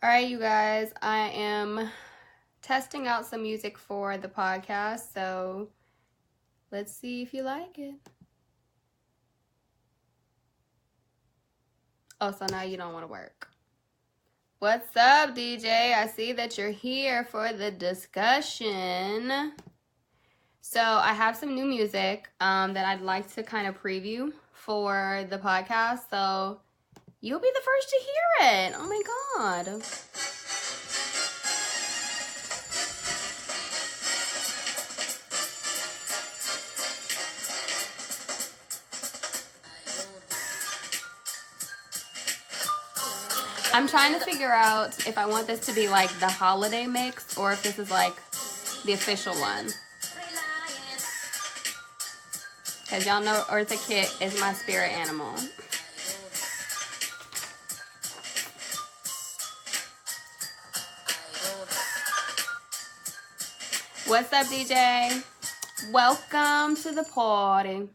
All right, you guys, I am testing out some music for the podcast, so let's see if you like it. Oh, so now you don't want to work. What's up, DJ? I see that you're here for the discussion. So I have some new music that I'd like to kind of preview for the podcast, so you'll be the first to hear it. Oh my God. I'm trying to figure out if I want this to be like the holiday mix or if this is like the official one. Because y'all know Eartha Kitt is my spirit animal. What's up, DJ? Welcome to the party.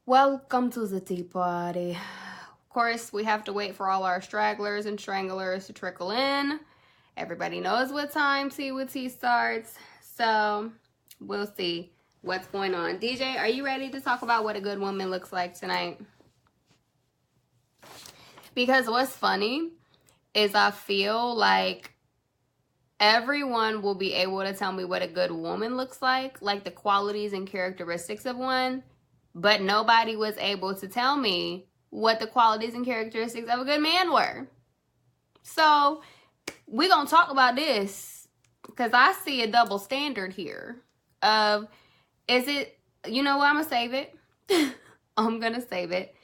Welcome to the tea party. Of course, we have to wait for all our stragglers and stranglers to trickle in. Everybody knows what time Tea with Tea starts, so we'll see what's going on. DJ, are you ready to talk about what a good woman looks like tonight? Because what's funny is I feel like everyone will be able to tell me what a good woman looks like the qualities and characteristics of one, but nobody was able to tell me what the qualities and characteristics of a good man were. So we're going to talk about this because I see a double standard here of, is it, you know what, I'm going to save it. I'm going to save it.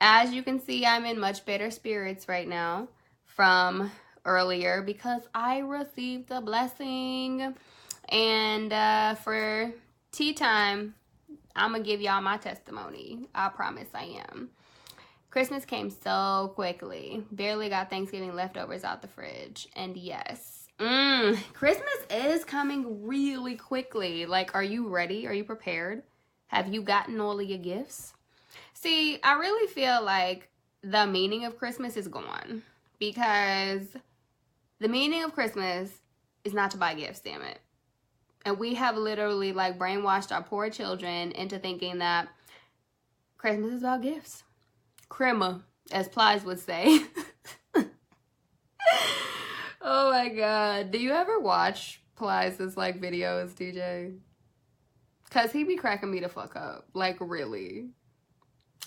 As you can see, I'm in much better spirits right now from earlier because I received a blessing. And for tea time, I'm going to give y'all my testimony. I promise I am. Christmas came so quickly. Barely got Thanksgiving leftovers out the fridge. And yes, Christmas is coming really quickly. Like, are you ready? Are you prepared? Have you gotten all of your gifts? See, I really feel like the meaning of Christmas is gone. Because the meaning of Christmas is not to buy gifts, damn it. And we have literally like brainwashed our poor children into thinking that Christmas is about gifts. Crema, as Plies would say. Oh my God. Do you ever watch Plies' like videos, DJ? Cause he be cracking me the fuck up. Like, really.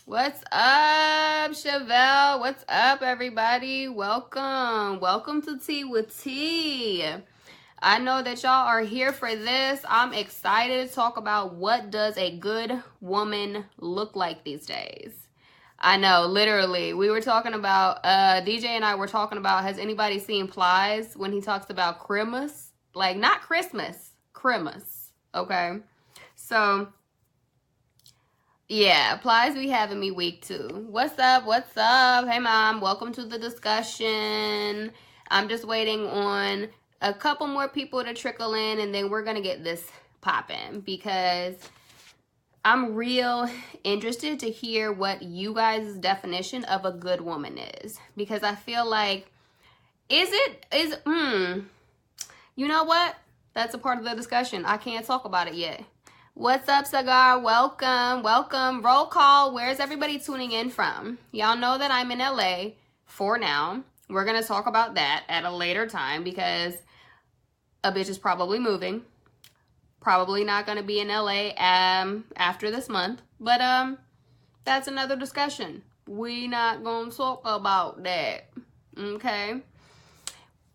What's up, Chevelle? What's up, everybody? Welcome. Welcome to Tea with Tea. I know that y'all are here for this. I'm excited to talk about what does a good woman look like these days. I know, literally. We were talking about, DJ and I were talking about, has anybody seen Plies when he talks about Christmas? Like, not Christmas, Christmas, okay? So, yeah, Plies be having me weak too. What's up? What's up? Hey, Mom. Welcome to the discussion. I'm just waiting on a couple more people to trickle in, and then we're going to get this popping because I'm real interested to hear what you guys' definition of a good woman is. Because I feel like, you know what? That's a part of the discussion. I can't talk about it yet. What's up, Cigar? Welcome, welcome. Roll call. Where's everybody tuning in from? Y'all know that I'm in LA for now. We're going to talk about that at a later time because a bitch is probably moving. Probably not going to be in LA after this month. But that's another discussion. We not going to talk about that. Okay?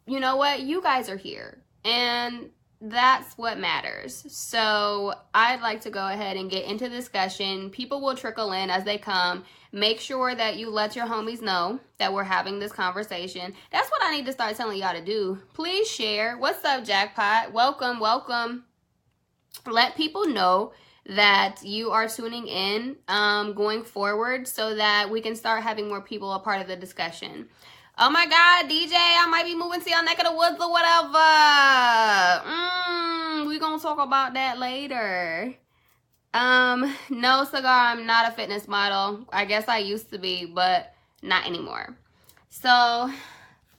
You know what? You guys are here. And that's what matters. So I'd like to go ahead and get into discussion. People will trickle in as they come. Make sure that you let your homies know that we're having this conversation. That's what I need to start telling y'all to do. Please share. What's up, Jackpot? Welcome, welcome. Let people know that you are tuning in going forward so that we can start having more people a part of the discussion. Oh my God, DJ, I might be moving to your neck of the woods or whatever. We're going to talk about that later. No, Cigar, I'm not a fitness model. I guess I used to be, but not anymore. So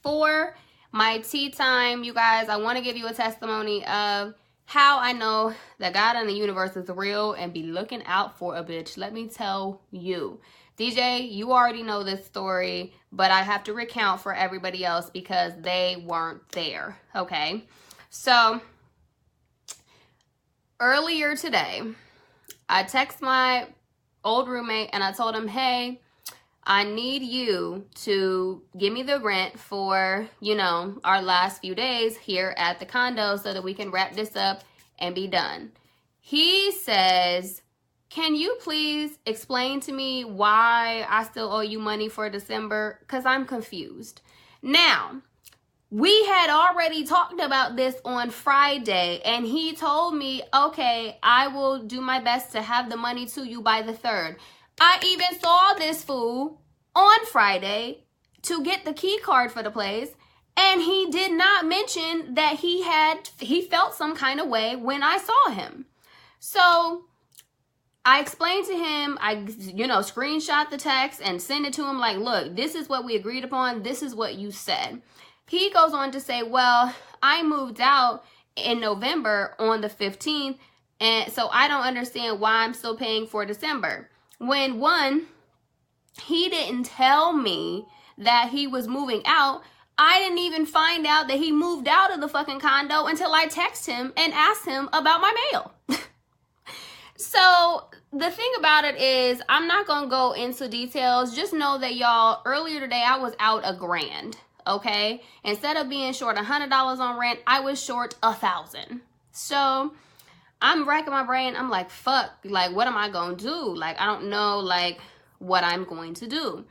for My tea time, you guys, I want to give you a testimony of how I know that God and the universe is real and be looking out for a bitch. Let me tell you. DJ, you already know this story, but I have to recount for everybody else because they weren't there, okay? So, earlier today, I text my old roommate and I told him, hey, I need you to give me the rent for, our last few days here at the condo so that we can wrap this up and be done. He says, can you please explain to me why I still owe you money for December? Because I'm confused. Now, we had already talked about this on Friday, and he told me, okay, I will do my best to have the money to you by the 3rd. I even saw this fool on Friday to get the key card for the place, and he did not mention that he felt some kind of way when I saw him. So I explained to him, I screenshot the text and send it to him like, look, this is what we agreed upon. This is what you said. He goes on to say, well, I moved out in November on the 15th, and so I don't understand why I'm still paying for December. When one, he didn't tell me that he was moving out. I didn't even find out that he moved out of the fucking condo until I texted him and asked him about my mail. So the thing about it is, I'm not going to go into details. Just know that, y'all, earlier today, I was out $1,000, okay? Instead of being short $100 on rent, I was short $1,000. So I'm racking my brain. I'm like, fuck, like, what am I going to do? Like, I don't know, like, what I'm going to do.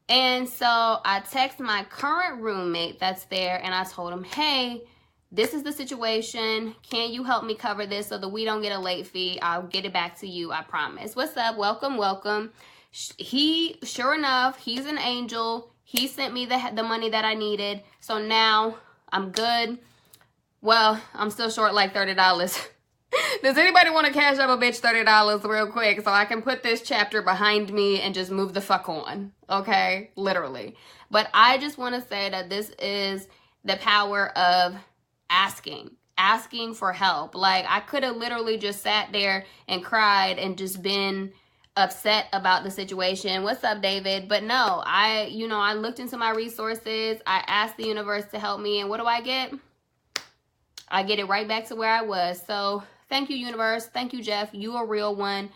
And so I text my current roommate that's there, and I told him, hey, this is the situation. Can you help me cover this so that we don't get a late fee? I'll get it back to you, I promise. What's up? Welcome, welcome. Sure enough, he's an angel. He sent me the money that I needed. So now I'm good. Well, I'm still short like $30. Does anybody want to cash up a bitch $30 real quick so I can put this chapter behind me and just move the fuck on? Okay? Literally. But I just want to say that this is the power of asking for help. Like, I could have literally just sat there and cried and just been upset about the situation. What's up, David? But no, I looked into my resources. I asked the universe to help me, and what do I get? I get it right back to where I was. So thank you, universe. Thank you, Jeff. You a real one.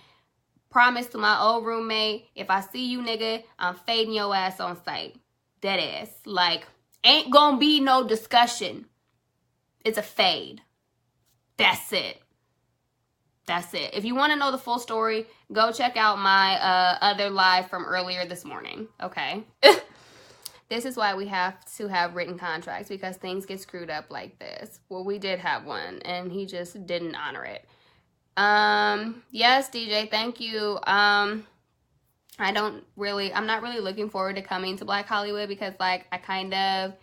Promise to my old roommate, if I see you, nigga, I'm fading your ass on sight. Dead ass. Like, ain't gonna be no discussion. It's a fade. That's it. That's it. If you want to know the full story, go check out my other live from earlier this morning. Okay? This is why we have to have written contracts, because things get screwed up like this. Well, we did have one, and he just didn't honor it. Yes, DJ, thank you. I'm not really looking forward to coming to Black Hollywood because, like, I kind of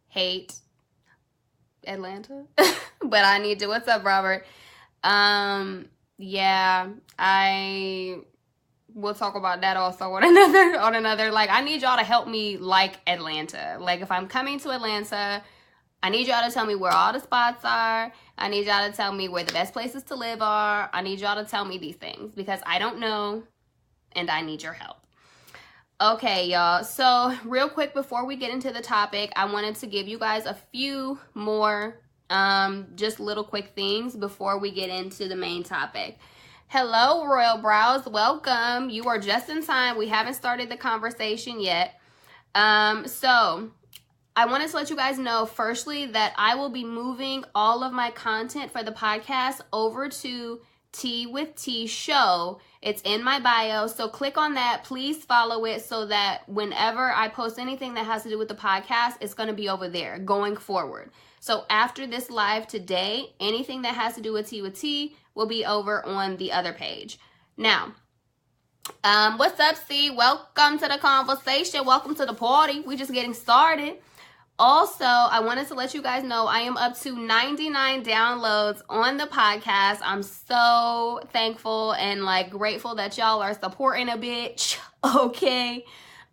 hate Atlanta. But I need to. What's up, Robert? Yeah, we'll talk about that also on another, like, I need y'all to help me like Atlanta. Like, if I'm coming to Atlanta, I need y'all to tell me where all the spots are. I need y'all to tell me where the best places to live are. I need y'all to tell me these things because I don't know and I need your help. Okay, y'all. So real quick before we get into the topic, I wanted to give you guys a few more just little quick things before we get into the main topic. Hello, Royal Brows. Welcome. You are just in time. We haven't started the conversation yet. So I wanted to let you guys know, firstly, that I will be moving all of my content for the podcast over to Tea with Tea Show. It's in my bio, so click on that. Please follow it so that whenever I post anything that has to do with the podcast, it's going to be over there going forward. So after this live today, anything that has to do with Tea with Tea will be over on the other page. Now, what's up, C? Welcome to the conversation. Welcome to the party. We're just getting started. Also, I wanted to let you guys know I am up to 99 downloads on the podcast. I'm so thankful and like grateful that y'all are supporting a bitch. Okay.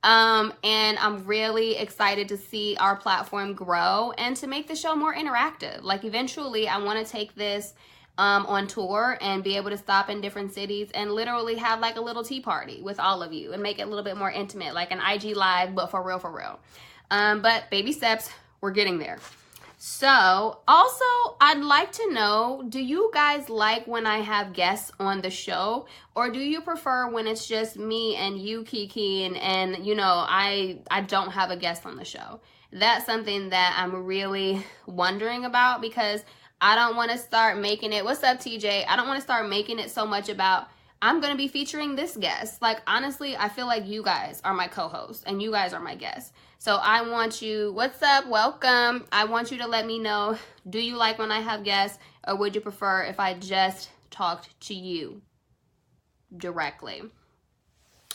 And I'm really excited to see our platform grow and to make the show more interactive. Like, eventually I want to take this on tour and be able to stop in different cities and literally have like a little tea party with all of you and make it a little bit more intimate, like an IG live, but for real. But baby steps, we're getting there. So also, I'd like to know, do you guys like when I have guests on the show, or do you prefer when it's just me and you, Kiki, and you know, I don't have a guest on the show? That's something that I'm really wondering about, because I don't want to start making it, what's up, TJ? I don't want to start making it so much about, I'm going to be featuring this guest. Like, honestly, I feel like you guys are my co-hosts and you guys are my guests. So I want you, what's up? Welcome. I want you to let me know, do you like when I have guests, or would you prefer if I just talked to you directly?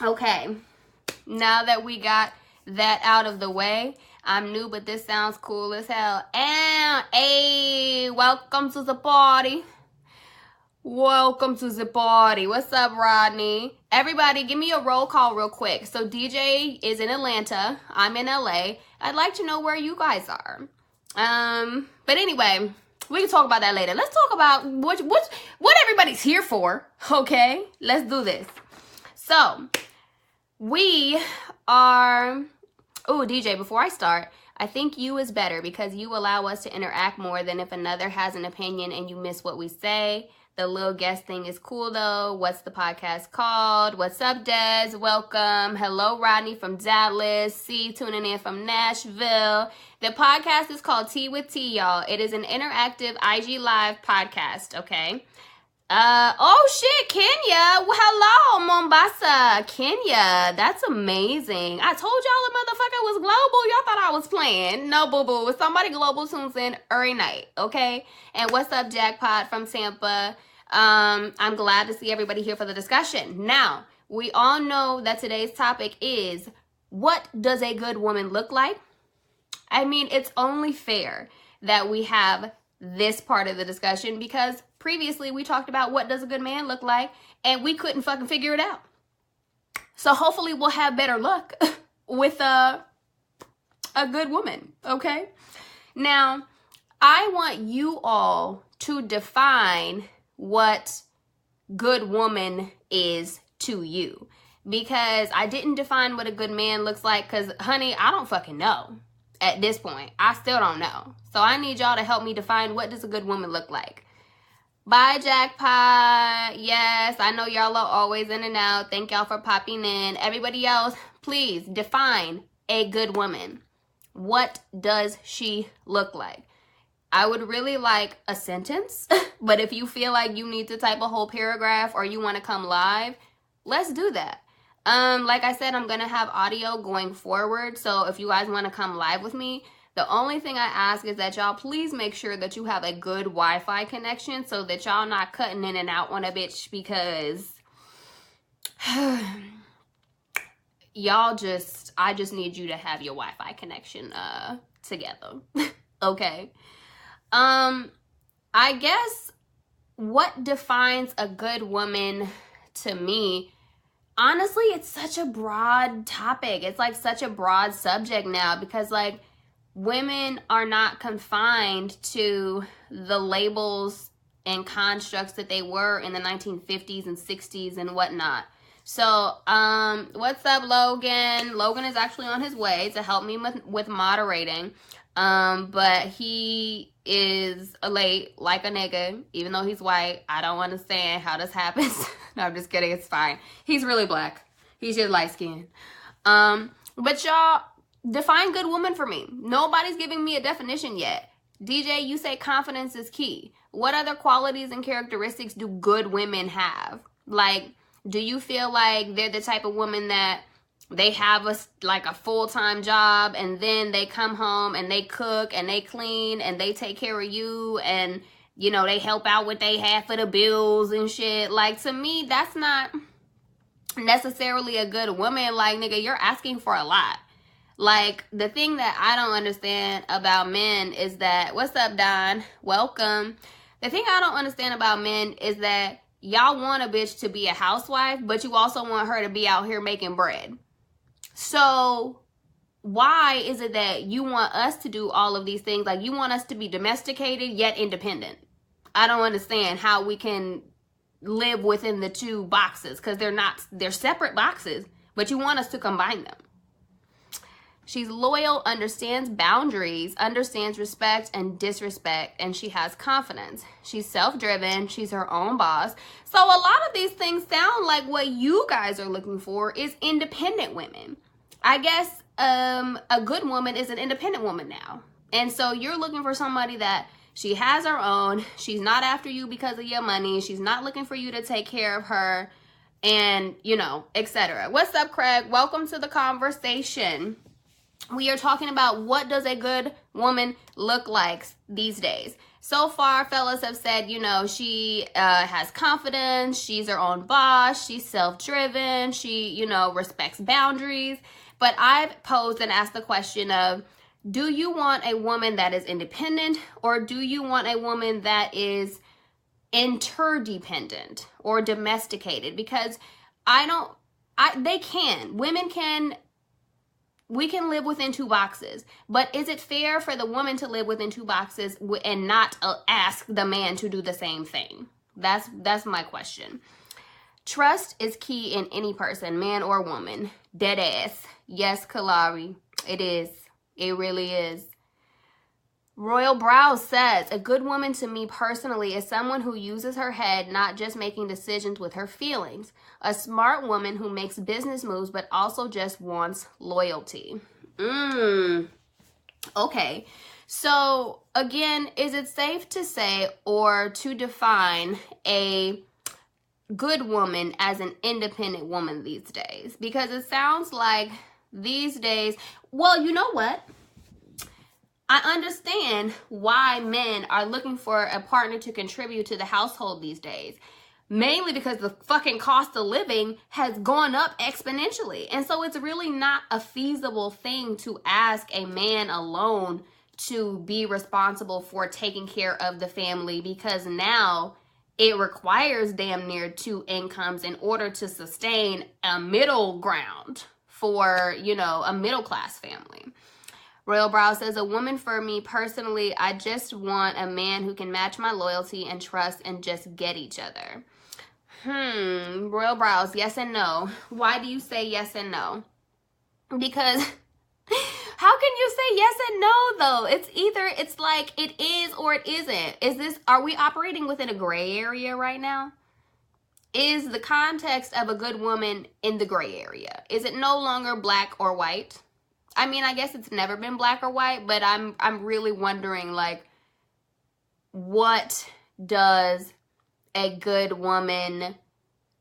Okay. Now that we got that out of the way, I'm new, but this sounds cool as hell. And hey, welcome to the party. Welcome to the party. What's up, Rodney? Everybody, give me a roll call real quick. So DJ is in Atlanta. I'm in LA. I'd like to know where you guys are. But anyway, we can talk about that later. Let's talk about what everybody's here for. Okay, let's do this. So we are. Oh, DJ, before I start, I think you is better because you allow us to interact more than if another has an opinion and you miss what we say. The little guest thing is cool, though. What's the podcast called? What's up, Des? Welcome. Hello, Rodney from Dallas. C tuning in from Nashville. The podcast is called Tea with Tea, y'all. It is an interactive IG Live podcast, okay? Oh shit, Kenya. Well, hello, Mombasa, Kenya. That's amazing. I told y'all a motherfucker was global. Y'all thought I was playing. No, boo-boo. Somebody global tunes in every night, okay? And what's up, Jackpot from Tampa? I'm glad to see everybody here for the discussion. Now, we all know that today's topic is, what does a good woman look like? I mean, it's only fair that we have this part of the discussion, because previously we talked about what does a good man look like, and we couldn't fucking figure it out. So hopefully we'll have better luck with a good woman, okay? Now, I want you all to define what good woman is to you, because I didn't define what a good man looks like, because, honey, I don't fucking know. At this point, I still don't know. So I need y'all to help me define, what does a good woman look like? Bye, Jackpot. Yes, I know y'all are always in and out. Thank y'all for popping in. Everybody else, please define a good woman. What does she look like? I would really like a sentence, but if you feel like you need to type a whole paragraph or you want to come live, let's do that. Like I said, I'm going to have audio going forward. So if you guys want to come live with me, the only thing I ask is that y'all please make sure that you have a good Wi-Fi connection so that y'all not cutting in and out on a bitch, because I just need you to have your Wi-Fi connection, together. Okay. I guess what defines a good woman to me, honestly, it's such a broad topic. It's like such a broad subject now, because like women are not confined to the labels and constructs that they were in the 1950s and 60s and whatnot. So, what's up, Logan? Logan is actually on his way to help me with moderating. But he is late like a nigga, even though he's white. I don't understand how this happens. No, I'm just kidding. It's fine. He's really black. He's just light skinned. But y'all, define good woman for me. Nobody's giving me a definition yet. DJ, you say confidence is key. What other qualities and characteristics do good women have? Like, do you feel like they're the type of woman that they have a full-time job and then they come home and they cook and they clean and they take care of you and, you know, they help out with they half of the bills and shit? Like, to me, that's not necessarily a good woman. Like, nigga, you're asking for a lot. Like, the thing that I don't understand about men is that, what's up, Don? Welcome. The thing I don't understand about men is that y'all want a bitch to be a housewife, but you also want her to be out here making bread. So why is it that you want us to do all of these things? Like, you want us to be domesticated yet independent. I don't understand how we can live within the two boxes, because they're separate boxes, but you want us to combine them. She's loyal, understands boundaries, understands respect and disrespect, and she has confidence. She's self-driven. She's her own boss. So a lot of these things sound like what you guys are looking for is independent women. I guess a good woman is an independent woman now. And so you're looking for somebody that she has her own. She's not after you because of your money. She's not looking for you to take care of her and, you know, etc. What's up, Craig? Welcome to the conversation. We are talking about what does a good woman look like these days. So far, fellas have said, you know, she has confidence, she's her own boss, she's self-driven, she, you know, respects boundaries. But I've posed and asked the question of, do you want a woman that is independent, or do you want a woman that is interdependent or domesticated? Because we can live within two boxes, but is it fair for the woman to live within two boxes and not ask the man to do the same thing? That's my question. Trust is key in any person, man or woman. Dead ass. Yes, Kalari, it is. It really is. Royal Brow says, a good woman to me personally is someone who uses her head, not just making decisions with her feelings. A smart woman who makes business moves, but also just wants loyalty. Okay. So again, is it safe to say or to define a good woman as an independent woman these days? Because it sounds like these days, well, you know what? I understand why men are looking for a partner to contribute to the household these days. Mainly because the fucking cost of living has gone up exponentially. And so it's really not a feasible thing to ask a man alone to be responsible for taking care of the family, because now it requires damn near two incomes in order to sustain a middle ground for, you know, a middle class family. Royal Brow says, a woman for me personally, I just want a man who can match my loyalty and trust and just get each other. Royal Brows, yes and no. Why do you say yes and no? Because how can you say yes and no though? It's like it is or it isn't. Are we operating within a gray area right now? Is the context of a good woman in the gray area? Is it no longer black or white? I mean, I guess it's never been black or white, but I'm really wondering, like, what does a good woman,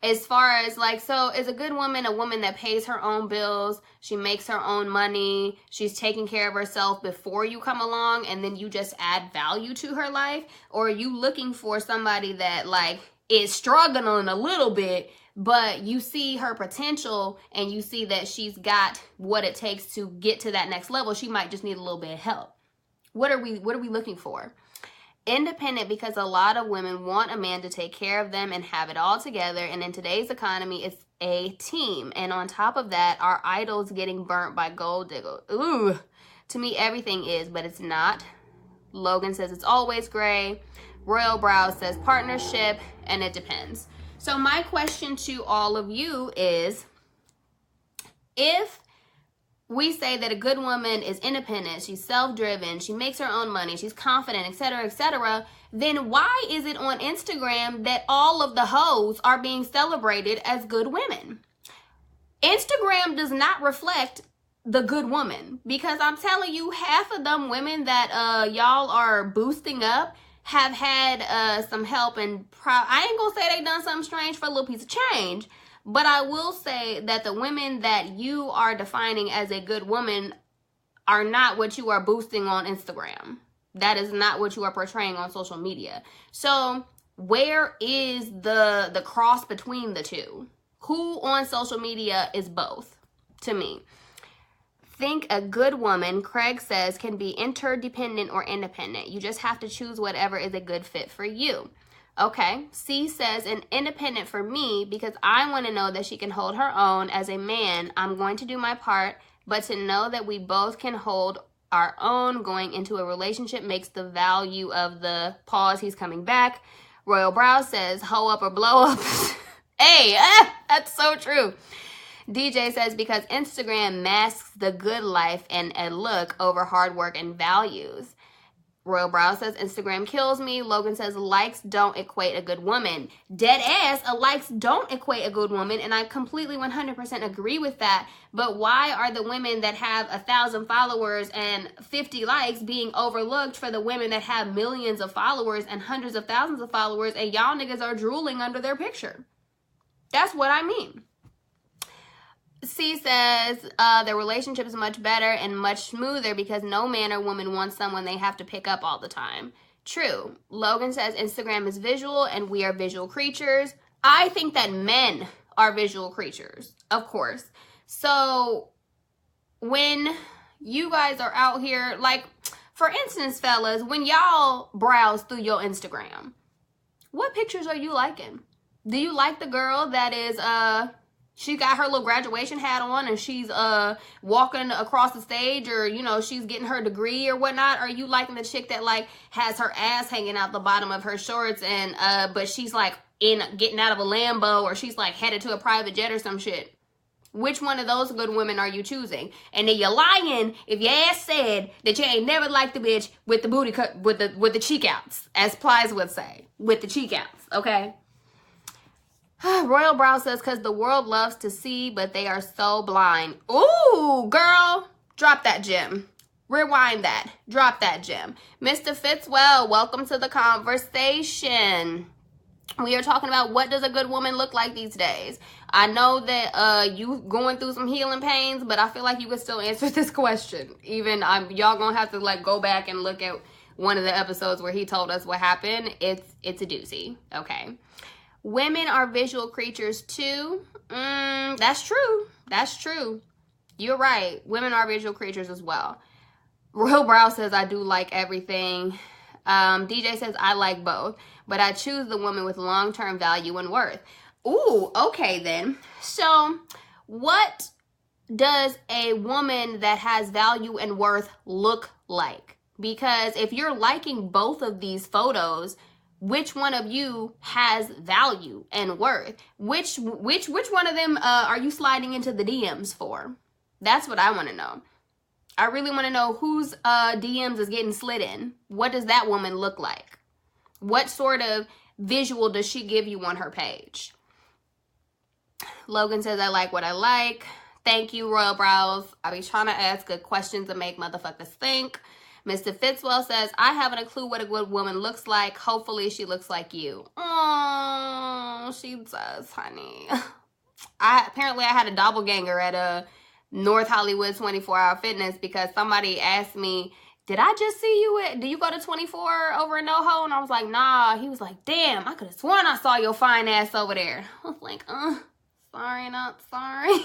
as far as, like, so is a good woman a woman that pays her own bills, she makes her own money, she's taking care of herself before you come along, and then you just add value to her life? Or are you looking for somebody that, like, is struggling a little bit, but you see her potential and you see that she's got what it takes to get to that next level? She might just need a little bit of help. What are we looking for? Independent, because a lot of women want a man to take care of them and have it all together. And in today's economy, it's a team. And on top of that, our idols getting burnt by gold diggers. Ooh, to me, everything is, but it's not. Logan says it's always gray. Royal Brow says partnership, and it depends. So my question to all of you is, if we say that a good woman is independent, she's self-driven, she makes her own money, she's confident, etc., then why is it on Instagram that all of the hoes are being celebrated as good women? Instagram does not reflect the good woman, because I'm telling you, half of them women that y'all are boosting up have had some help, and I ain't gonna say they done something strange for a little piece of change, but I will say that the women that you are defining as a good woman are not what you are boosting on Instagram. That is not what you are portraying on social media. So where is the cross between the two? Who on social media is both, to me? Think a good woman, Craig says, can be interdependent or independent. You just have to choose whatever is a good fit for you. Okay. C says, an independent for me because I want to know that she can hold her own. As a man, I'm going to do my part, but to know that we both can hold our own going into a relationship makes the value of the pause. He's coming back. Royal Brow says, hoe up or blow up. Hey, that's so true. DJ says, because Instagram masks the good life and a look over hard work and values. Royal Brow says, Instagram kills me. Logan says, likes don't equate a good woman. Dead ass, likes don't equate a good woman. And I completely 100% agree with that. But why are the women that have 1,000 followers and 50 likes being overlooked for the women that have millions of followers and hundreds of thousands of followers, and y'all niggas are drooling under their picture? That's what I mean. C says, their relationship is much better and much smoother because no man or woman wants someone they have to pick up all the time. True. Logan says, Instagram is visual and we are visual creatures. I think that men are visual creatures, of course. So when you guys are out here, like, for instance, fellas, when y'all browse through your Instagram, what pictures are you liking? Do you like the girl that is, she got her little graduation hat on and she's walking across the stage, or, you know, she's getting her degree or whatnot? Are you liking the chick that, like, has her ass hanging out the bottom of her shorts and but she's like getting out of a Lambo, or she's like headed to a private jet or some shit? Which one of those good women are you choosing? And then you're lying if your ass said that you ain't never liked the bitch with the booty cut, with the cheek outs, as Plies would say, with the cheek outs, okay? Royal Brow says, because the world loves to see, but they are so blind. Ooh, girl, drop that gem. Rewind that. Drop that gem. Mr. Fitzwell, welcome to the conversation. We are talking about, what does a good woman look like these days? I know that you going through some healing pains, but I feel like you could still answer this question. Even y'all gonna have to, like, go back and look at one of the episodes where he told us what happened. It's a doozy. Okay. Women are visual creatures too. That's true. That's true. You're right. Women are visual creatures as well. Royal Brow says, I do like everything. DJ says, I like both, but I choose the woman with long-term value and worth. Ooh, okay then. So what does a woman that has value and worth look like? Because if you're liking both of these photos, which one of you has value and worth? Which one of them are you sliding into the DMs for? That's what I want to know. I really want to know whose DMs is getting slid in. What does that woman look like? What sort of visual does she give you on her page? Logan says, I like what I like. Thank you, Royal Brows. I be trying to ask good questions to make motherfuckers think. Mr. Fitzwell says, I haven't a clue what a good woman looks like. Hopefully she looks like you. Oh, she does, honey. Apparently I had a doppelganger at a North Hollywood 24-hour fitness because somebody asked me, did I just see you do you go to 24 over in NoHo? And I was like, nah. He was like, damn, I could have sworn I saw your fine ass over there. I was like, sorry, not sorry.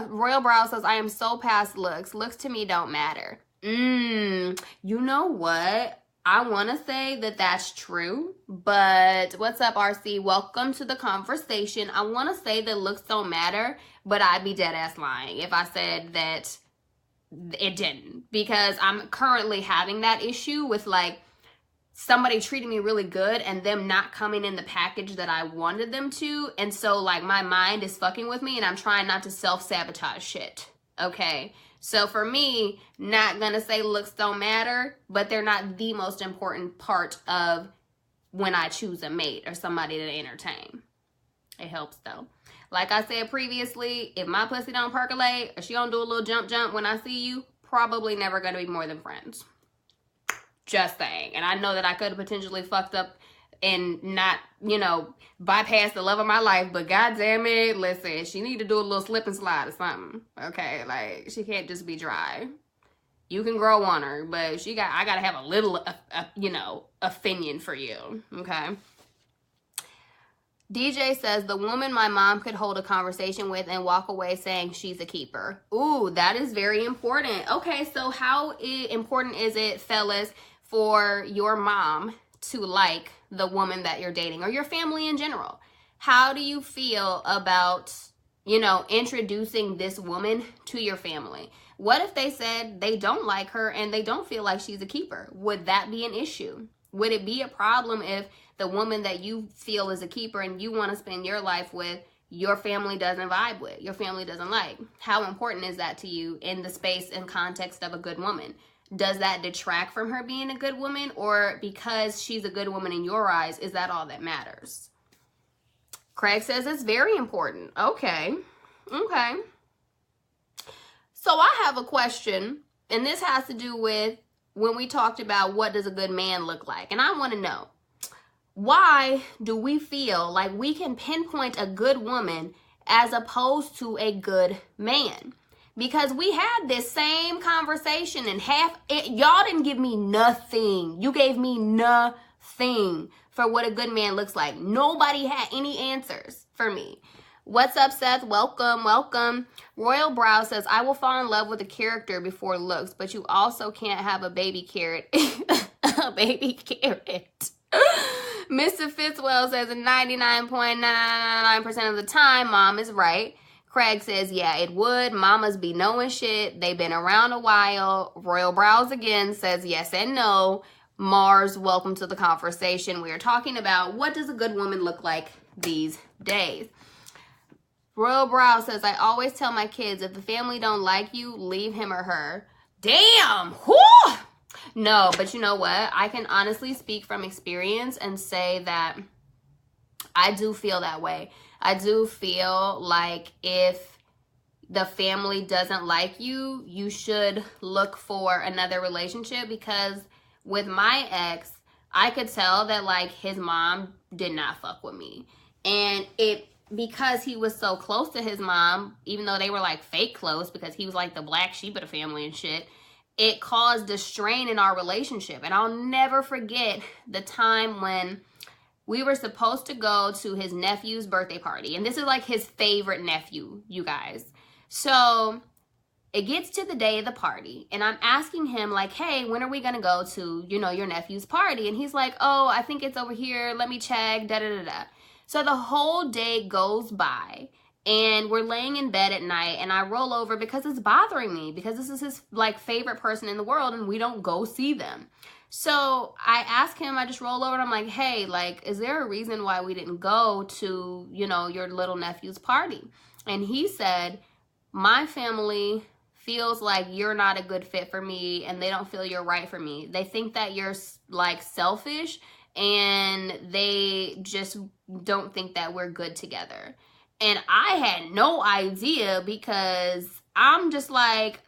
Royal Brow says, I am so past looks. Looks to me don't matter. You know what? I want to say that that's true, but what's up, RC? Welcome to the conversation. I want to say that looks don't matter, but I'd be dead ass lying if I said that it didn't, because I'm currently having that issue with, like, somebody treating me really good and them not coming in the package that I wanted them to. And so, like, my mind is fucking with me and I'm trying not to self-sabotage shit. Okay? So for me, not gonna say looks don't matter, but they're not the most important part of when I choose a mate or somebody to entertain. It helps though. Like I said previously, if my pussy don't percolate or she don't do a little jump when I see you, probably never gonna be more than friends. Just saying. And I know that I could have potentially fucked up and not, you know, bypass the love of my life, but goddamn it, listen, she need to do a little slip and slide or something. Okay, like, she can't just be dry. You can grow on her, but I gotta have a little, you know, opinion for you. Okay. DJ says, the woman my mom could hold a conversation with and walk away saying she's a keeper. Ooh, that is very important. Okay, so how important is it, fellas, for your mom to like the woman that you're dating or your family in general? How do you feel about, you know, introducing this woman to your family? What if they said they don't like her and they don't feel like she's a keeper? Would that be an issue? Would it be a problem if the woman that you feel is a keeper and you want to spend your life with, your family doesn't vibe with, your family doesn't like? How important is that to you in the space and context of a good woman? Does that detract from her being a good woman? Or because she's a good woman in your eyes, is that all that matters? Craig says it's very important. Okay. Okay. So I have a question, and this has to do with when we talked about what does a good man look like. And I want to know, why do we feel like we can pinpoint a good woman as opposed to a good man? Because we had this same conversation and y'all didn't give me nothing. You gave me nothing for what a good man looks like. Nobody had any answers for me. What's up, Seth? Welcome, welcome. Royal Brow says, I will fall in love with a character before looks, but you also can't have a baby carrot. A baby carrot. Mr. Fitzwell says 99.999% of the time, mom is right. Craig says, yeah, it would. Mamas be knowing shit. They've been around a while. Royal Brows again says yes and no. Mars, welcome to the conversation. We are talking about what does a good woman look like these days. Royal Brow says, I always tell my kids, if the family don't like you, leave him or her. Damn! Whew! No, but you know what? I can honestly speak from experience and say that I do feel that way. I do feel like if the family doesn't like you, you should look for another relationship, because with my ex, I could tell that like his mom did not fuck with me. And because he was so close to his mom, even though they were like fake close because he was like the black sheep of the family and shit, it caused a strain in our relationship. And I'll never forget the time when we were supposed to go to his nephew's birthday party. And this is like his favorite nephew, you guys. So it gets to the day of the party and I'm asking him like, hey, when are we going to go to, you know, your nephew's party? And he's like, oh, I think it's over here. Let me check, da da da da. So the whole day goes by and we're laying in bed at night and I roll over because it's bothering me, because this is his like favorite person in the world and we don't go see them. So I ask him, I just roll over and I'm like, hey, like, is there a reason why we didn't go to, you know, your little nephew's party? And he said, my family feels like you're not a good fit for me and they don't feel you're right for me. They think that you're like selfish and they just don't think that we're good together. And I had no idea because I'm just like,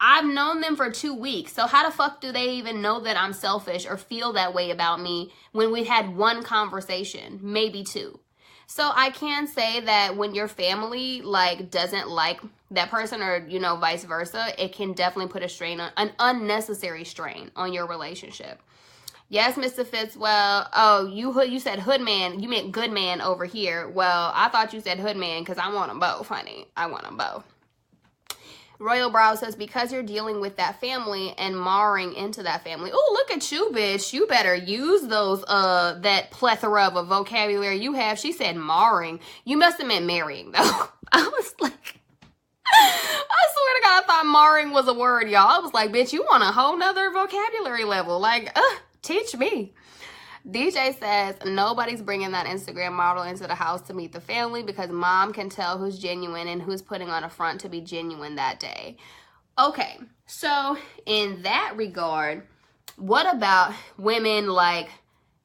I've known them for 2 weeks. So how the fuck do they even know that I'm selfish or feel that way about me when we had one conversation, maybe two? So I can say that when your family like doesn't like that person or, you know, vice versa, it can definitely put a strain on, an unnecessary strain on your relationship. Yes, Mr. Fitzwell. Oh, you said hood man. You meant good man over here. Well, I thought you said hood man because I want them both, honey. I want them both. Royal Brow says, because you're dealing with that family and marring into that family. Oh, look at you, bitch. You better use those, that plethora of a vocabulary you have. She said marring. You must have meant marrying, though. I was like, I swear to God, I thought marring was a word, y'all. I was like, bitch, you want a whole nother vocabulary level. Like, teach me. DJ says, nobody's bringing that Instagram model into the house to meet the family because mom can tell who's genuine and who's putting on a front to be genuine that day. Okay, so in that regard, what about women like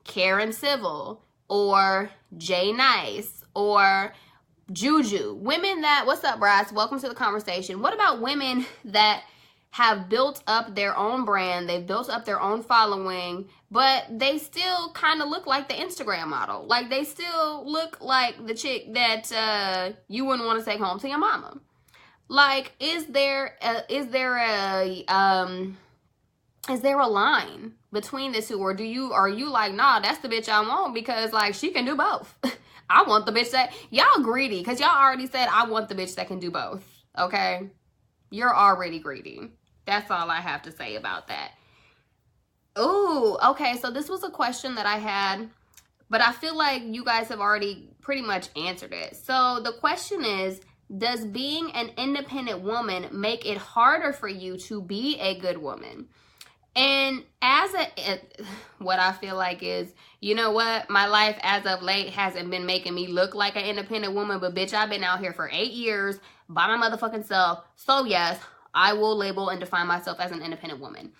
Karen Civil or Jay Nice or Juju? Women that, what's up, Bryce? Welcome to the conversation. What about women that have built up their own brand, they've built up their own following, but they still kind of look like the Instagram model? Like they still look like the chick that you wouldn't want to take home to your mama. Like, is there a line between the two, or are you like, nah, that's the bitch I want because like she can do both? I want the bitch that, y'all greedy because y'all already said I want the bitch that can do both. Okay, you're already greedy. That's all I have to say about that. Ooh, okay. So this was a question that I had, but I feel like you guys have already pretty much answered it. So the question is, does being an independent woman make it harder for you to be a good woman? And what I feel like is, you know what? My life as of late hasn't been making me look like an independent woman, but bitch, I've been out here for 8 years by my motherfucking self. So yes, I will label and define myself as an independent woman.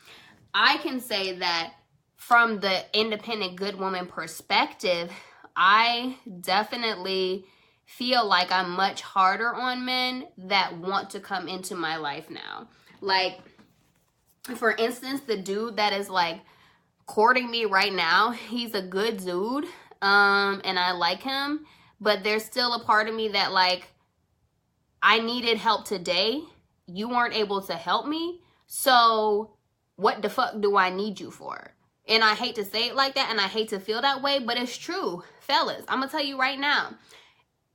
I can say that from the independent good woman perspective, I definitely feel like I'm much harder on men that want to come into my life now. Like, for instance, the dude that is like courting me right now, he's a good dude, and I like him, but there's still a part of me that like, I needed help today. You weren't able to help me, so what the fuck do I need you for? And I hate to say it like that, and I hate to feel that way, but it's true. Fellas, I'm gonna tell you right now,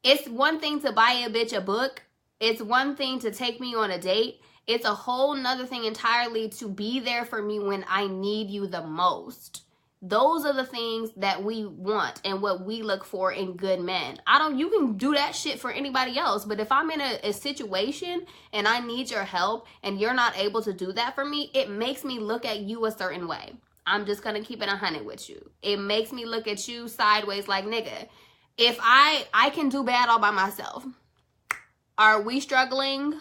it's one thing to buy a bitch a book. It's one thing to take me on a date. It's a whole nother thing entirely to be there for me when I need you the most. Those are the things that we want and what we look for in good men. You can do that shit for anybody else, but if I'm in a situation and I need your help and you're not able to do that for me, it makes me look at you a certain way. I'm just gonna keep it 100 with you. It makes me look at you sideways like, nigga, if I can do bad all by myself. Are we struggling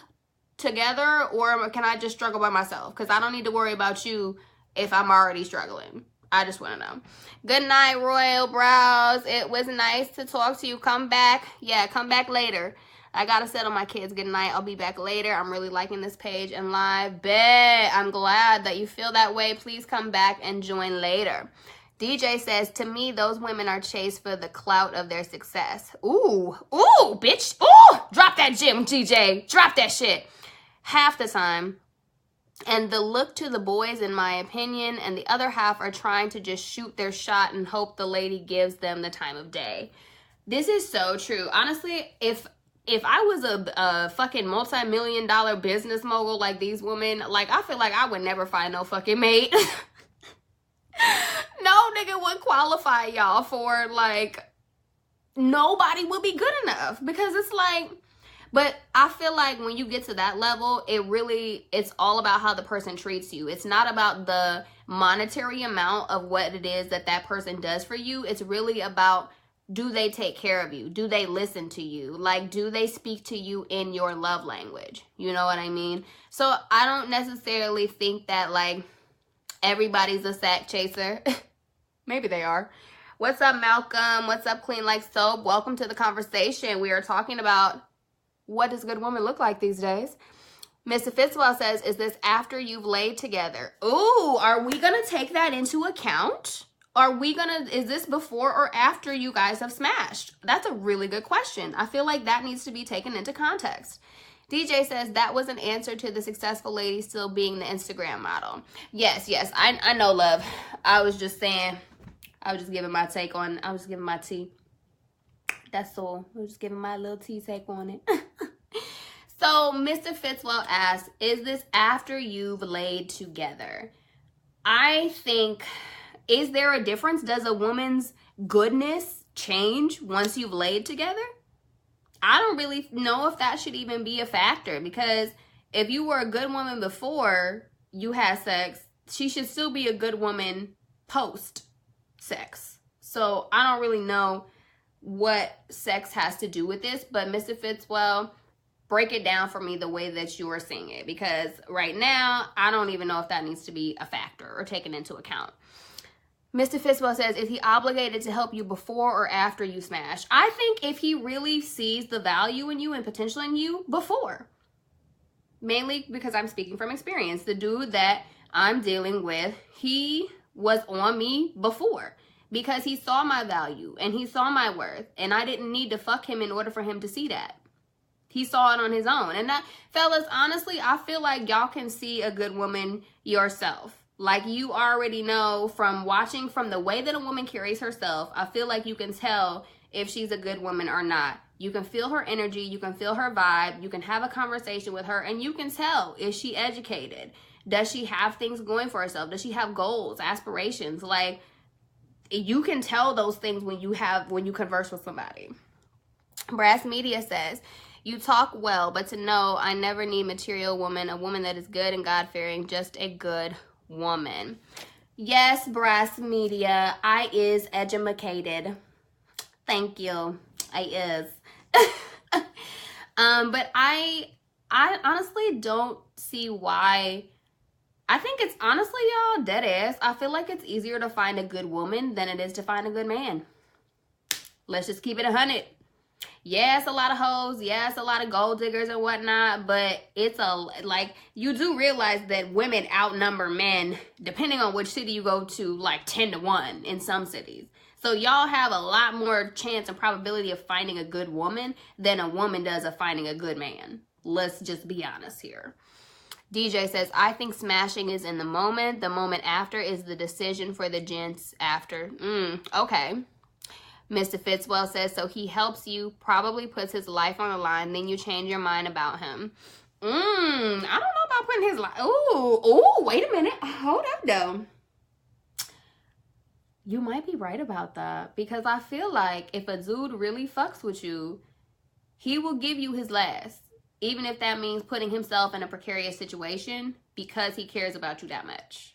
together, or can I just struggle by myself? Because I don't need to worry about you if I'm already struggling. I just want to know. Good night, Royal Brows. It was nice to talk to you. Come back. Yeah, come back later. I gotta settle my kids. Good night. I'll be back later. I'm really liking this page and live. Bet. I'm glad that you feel that way. Please come back and join later. DJ says, to me, those women are chased for the clout of their success. Ooh, bitch. Ooh, drop that gym, DJ. Drop that shit. Half the time. And the look to the boys, in my opinion, and the other half are trying to just shoot their shot and hope the lady gives them the time of day. This is so true. Honestly, if I was a fucking multi-million-dollar business mogul like these women, like, I feel like I would never find no fucking mate. No nigga would qualify y'all for, like, nobody would be good enough. Because it's like, but I feel like when you get to that level, it's all about how the person treats you. It's not about the monetary amount of what it is that that person does for you. It's really about, do they take care of you? Do they listen to you? Like, do they speak to you in your love language? You know what I mean? So I don't necessarily think that, like, everybody's a sack chaser. Maybe they are. What's up, Malcolm? What's up, Clean Like Soap? Welcome to the conversation. We are talking about, what does a good woman look like these days? Mr. Fitzwell says, is this after you've laid together? Ooh, are we going to take that into account? Is this before or after you guys have smashed? That's a really good question. I feel like that needs to be taken into context. DJ says, that was an answer to the successful lady still being the Instagram model. Yes, I know, love. I was just giving my take on, I was just giving my tea. That's all. I was just giving my little tea take on it. So Mr. Fitzwell asks, is this after you've laid together? I think, is there a difference? Does a woman's goodness change once you've laid together? I don't really know if that should even be a factor, because if you were a good woman before you had sex, she should still be a good woman post sex. So I don't really know what sex has to do with this, but Mr. Fitzwell, break it down for me the way that you are seeing it, because right now I don't even know if that needs to be a factor or taken into account. Mr. Fitzwell says, is he obligated to help you before or after you smash? I think if he really sees the value in you and potential in you, before. Mainly because I'm speaking from experience. The dude that I'm dealing with, he was on me before because he saw my value and he saw my worth, and I didn't need to fuck him in order for him to see that. He saw it on his own. And that, fellas, honestly, I feel like y'all can see a good woman yourself. Like, you already know from watching, from the way that a woman carries herself, I feel like you can tell if she's a good woman or not. You can feel her energy, you can feel her vibe, you can have a conversation with her, and you can tell, is she educated? Does she have things going for herself? Does she have goals, aspirations? Like, you can tell those things when you converse with somebody. Brass Media says, you talk well, but to know I never need material woman, a woman that is good and God-fearing, just a good woman. Yes, Brass Media, I is educated. Thank you. I is. But I honestly don't see why. I think it's honestly, y'all, dead ass. I feel like it's easier to find a good woman than it is to find a good man. Let's just keep it 100. Yes, a lot of hoes. Yes, a lot of gold diggers and whatnot. But it's like, you do realize that women outnumber men, depending on which city you go to, like 10-1 in some cities. So y'all have a lot more chance and probability of finding a good woman than a woman does of finding a good man. Let's just be honest here. DJ says, I think smashing is in the moment. The moment after is the decision for the gents after. Okay. Mr. Fitzwell says, so he helps you, probably puts his life on the line, then you change your mind about him. I don't know about putting his life. Ooh, wait a minute. Hold up, though. You might be right about that, because I feel like if a dude really fucks with you, he will give you his last, even if that means putting himself in a precarious situation because he cares about you that much.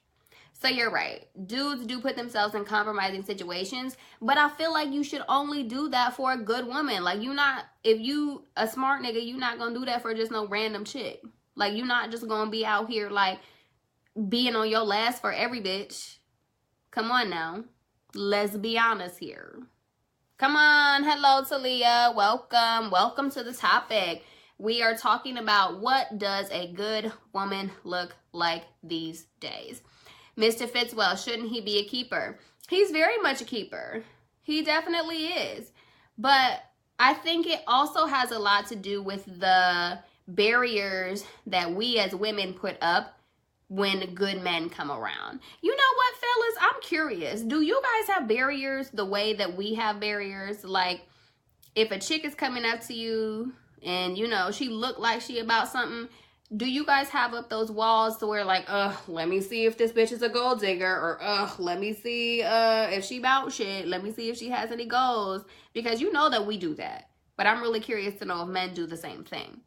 So you're right. Dudes do put themselves in compromising situations, but I feel like you should only do that for a good woman. Like, if you a smart nigga, you not gonna do that for just no random chick. Like, you not just gonna be out here like being on your last for every bitch. Come on now. Let's be honest here. Come on. Hello, Talia. Welcome. Welcome to the topic. We are talking about what does a good woman look like these days. Mr. Fitzwell, shouldn't he be a keeper? He's very much a keeper. He definitely is. But I think it also has a lot to do with the barriers that we as women put up when good men come around. You know what, fellas? I'm curious. Do you guys have barriers the way that we have barriers? Like, if a chick is coming up to you and, you know, she look like she about something, do you guys have up those walls to where like, let me see if this bitch is a gold digger, or let me see if she about shit, let me see if she has any goals? Because you know that we do that. But I'm really curious to know if men do the same thing.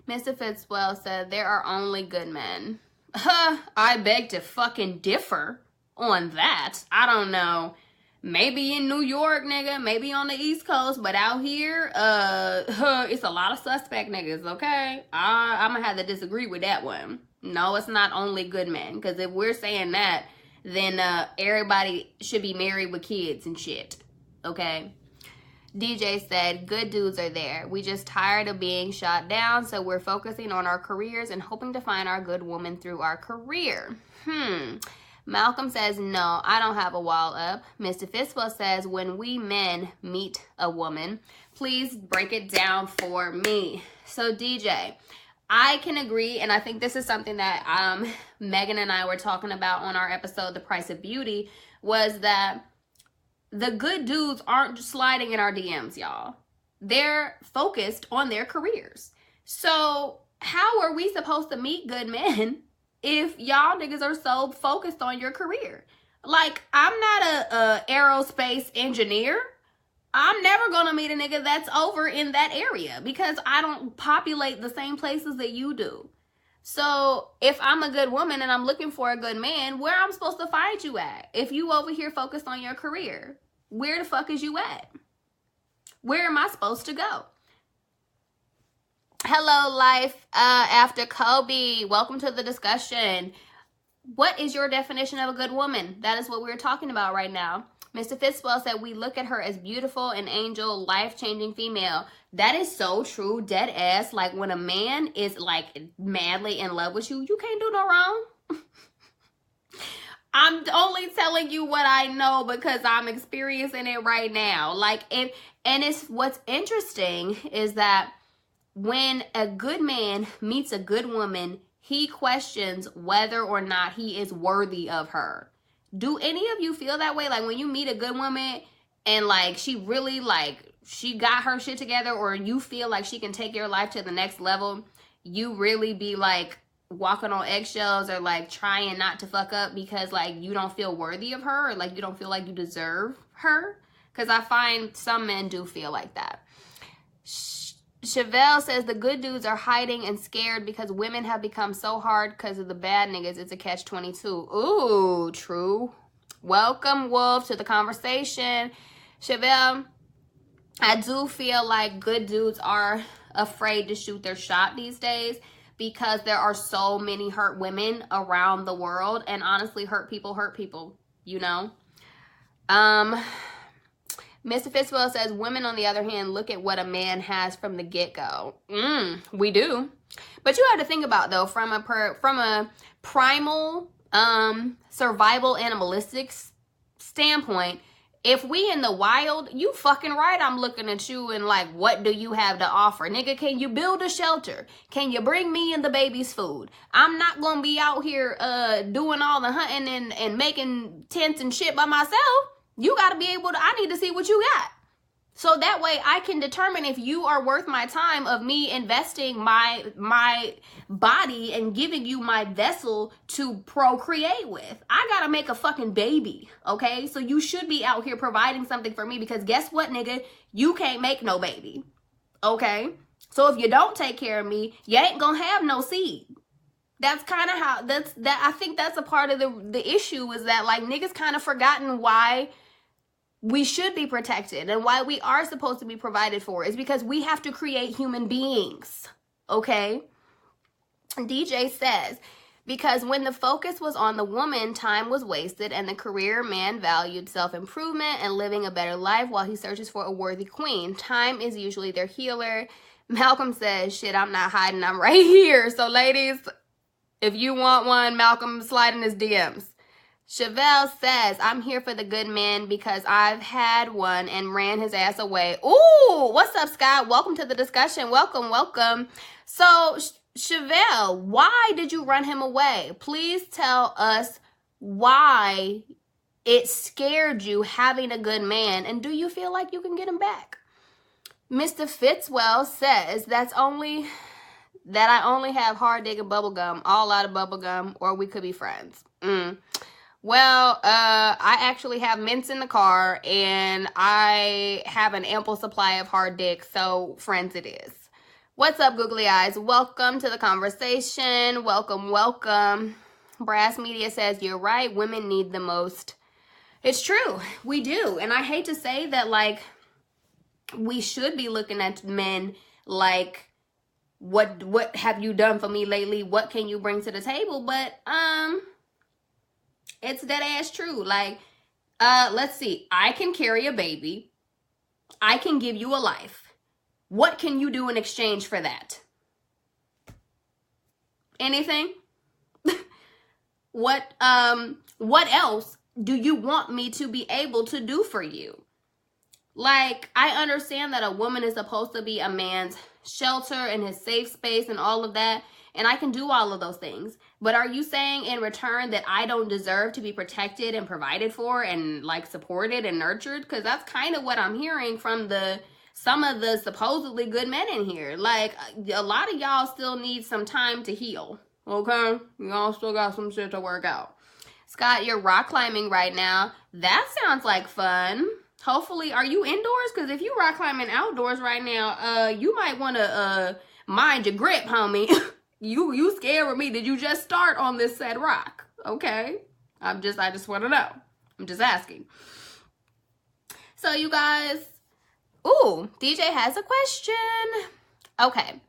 Mr. Fitzwell said, there are only good men. I beg to fucking differ on that. I don't know. Maybe in New York, nigga. Maybe on the East Coast. But out here, it's a lot of suspect niggas, okay? I'm gonna have to disagree with that one. No, it's not only good men. Because if we're saying that, then everybody should be married with kids and shit. Okay? DJ said, good dudes are there. We just tired of being shot down, so we're focusing on our careers and hoping to find our good woman through our career. Malcolm says, no, I don't have a wall up. Mr. Fitzwell says, when we men meet a woman, please break it down for me. So DJ, I can agree, and I think this is something that Megan and I were talking about on our episode, The Price of Beauty, was that the good dudes aren't just sliding in our DMs, y'all. They're focused on their careers. So how are we supposed to meet good men if y'all niggas are so focused on your career? Like, I'm not a aerospace engineer. I'm never gonna meet a nigga that's over in that area because I don't populate the same places that you do. So if I'm a good woman and I'm looking for a good man, where I'm supposed to find you at? If you over here focused on your career, where the fuck is you at? Where am I supposed to go? Hello, life after Kobe. Welcome to the discussion. What is your definition of a good woman? That is what we're talking about right now. Mr. Fitzwell said, we look at her as beautiful, an angel, life-changing female. That is so true, dead ass. Like, when a man is, like, madly in love with you, you can't do no wrong. I'm only telling you what I know because I'm experiencing it right now. Like, and it's what's interesting is that when a good man meets a good woman, he questions whether or not he is worthy of her. Do any of you feel that way? Like, when you meet a good woman and, like, she really, like, she got her shit together, or you feel like she can take your life to the next level, you really be like, walking on eggshells or like trying not to fuck up because like you don't feel worthy of her, or like you don't feel like you deserve her. Because I find some men do feel like that. Chevelle says the good dudes are hiding and scared because women have become so hard because of the bad niggas. It's a catch-22. Ooh, true. Welcome, Wolf, to the conversation. Chevelle, I do feel like good dudes are afraid to shoot their shot these days because there are so many hurt women around the world, and honestly, hurt people, you know? Mr. Fitzwell says, women, on the other hand, look at what a man has from the get-go. We do. But you have to think about, though, from a primal, survival, animalistic standpoint, if we in the wild, you fucking right, I'm looking at you and like, what do you have to offer? Nigga, can you build a shelter? Can you bring me and the babies food? I'm not gonna be out here doing all the hunting and making tents and shit by myself. You gotta be able to, I need to see what you got. So that way I can determine if you are worth my time of me investing my body and giving you my vessel to procreate with. I gotta make a fucking baby, okay? So you should be out here providing something for me, because guess what, nigga? You can't make no baby, okay? So if you don't take care of me, you ain't gonna have no seed. That's kind of how, I think that's a part of the issue, is that like niggas kind of forgotten why we should be protected and why we are supposed to be provided for, is because we have to create human beings, okay? DJ says, because when the focus was on the woman, time was wasted, and the career man valued self-improvement and living a better life while he searches for a worthy queen. Time is usually their healer. Malcolm says, shit, I'm not hiding, I'm right here. So ladies, if you want one, Malcolm, slide in his DMs. Chevelle says, I'm here for the good man because I've had one and ran his ass away. Ooh, what's up, Scott? Welcome to the discussion. Welcome. So, Chevelle, why did you run him away? Please tell us why it scared you having a good man, and do you feel like you can get him back? Mr. Fitzwell says, that I only have hard digging bubblegum, all out of bubblegum, or we could be friends. Well, I actually have mints in the car, and I have an ample supply of hard dick, so friends it is. What's up, googly eyes? Welcome to the conversation. Welcome. Brass Media says, you're right, women need the most. It's true, we do. And I hate to say that, like, we should be looking at men like, what have you done for me lately? What can you bring to the table? But, it's that ass true. Like, let's see. I can carry a baby. I can give you a life. What can you do in exchange for that? Anything? What else do you want me to be able to do for you? Like, I understand that a woman is supposed to be a man's shelter and his safe space and all of that. And I can do all of those things. But are you saying in return that I don't deserve to be protected and provided for and like supported and nurtured? Because that's kind of what I'm hearing from some of the supposedly good men in here. Like, a lot of y'all still need some time to heal. Okay? Y'all still got some shit to work out. Scott, you're rock climbing right now. That sounds like fun. Hopefully, are you indoors? Because if you rock climbing outdoors right now, you might want to mind your grip, homie. You scared with me. Did you just start on this said rock? Okay. I just want to know. I'm just asking. So you guys, ooh, DJ has a question. Okay.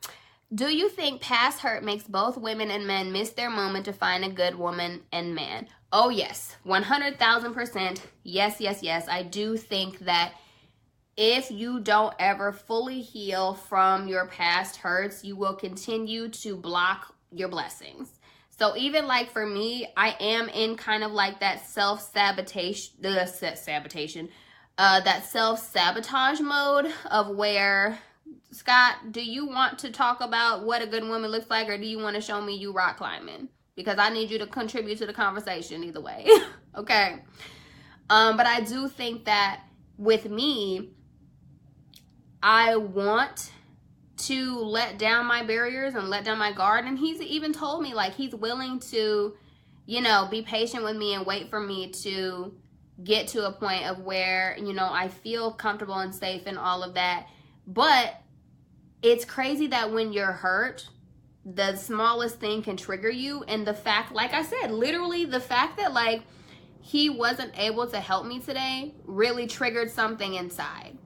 Do you think past hurt makes both women and men miss their moment to find a good woman and man? Oh yes, 100,000%. Yes. I do think that if you don't ever fully heal from your past hurts, you will continue to block your blessings. So even like for me, I am in kind of like that self-sabotage mode of where, Scott, do you want to talk about what a good woman looks like, or do you want to show me you rock climbing? Because I need you to contribute to the conversation either way. Okay. But I do think that with me, I want to let down my barriers and let down my guard. And he's even told me, like, he's willing to, you know, be patient with me and wait for me to get to a point of where, you know, I feel comfortable and safe and all of that. But it's crazy that when you're hurt, the smallest thing can trigger you. And the fact, like I said, literally the fact that, like, he wasn't able to help me today really triggered something inside.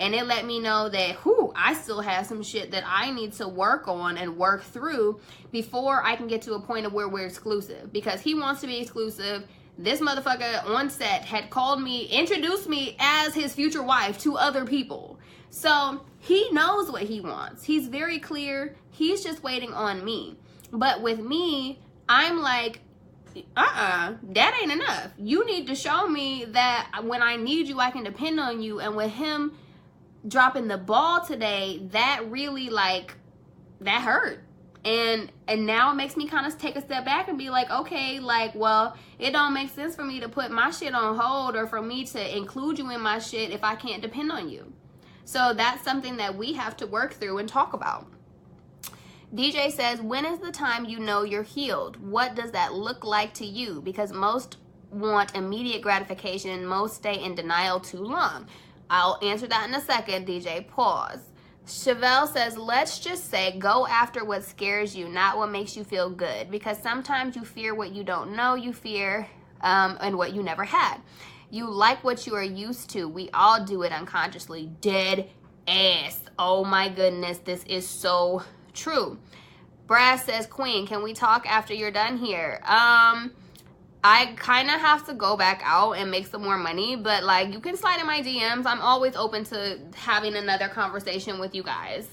And it let me know that, I still have some shit that I need to work on and work through before I can get to a point of where we're exclusive. Because he wants to be exclusive. This motherfucker on set had called me, introduced me as his future wife to other people. So he knows what he wants. He's very clear. He's just waiting on me. But with me, I'm like, that ain't enough. You need to show me that when I need you, I can depend on you. And with him dropping the ball today, that really, like, that hurt. And now it makes me kind of take a step back and be like, okay, like, well, it don't make sense for me to put my shit on hold or for me to include you in my shit if I can't depend on you. So that's something that we have to work through and talk about. DJ says, when is the time you know you're healed? What does that look like to you? Because most want immediate gratification and most stay in denial too long. I'll answer that in a second, DJ. Pause. Chevelle says, let's just say go after what scares you, not what makes you feel good. Because sometimes you fear what you don't know you fear and what you never had. You like what you are used to. We all do it unconsciously. Dead ass. Oh my goodness, this is so true. Brad says, Queen, can we talk after you're done here? I kind of have to go back out and make some more money, but, like, you can slide in my DMs. I'm always open to having another conversation with you guys.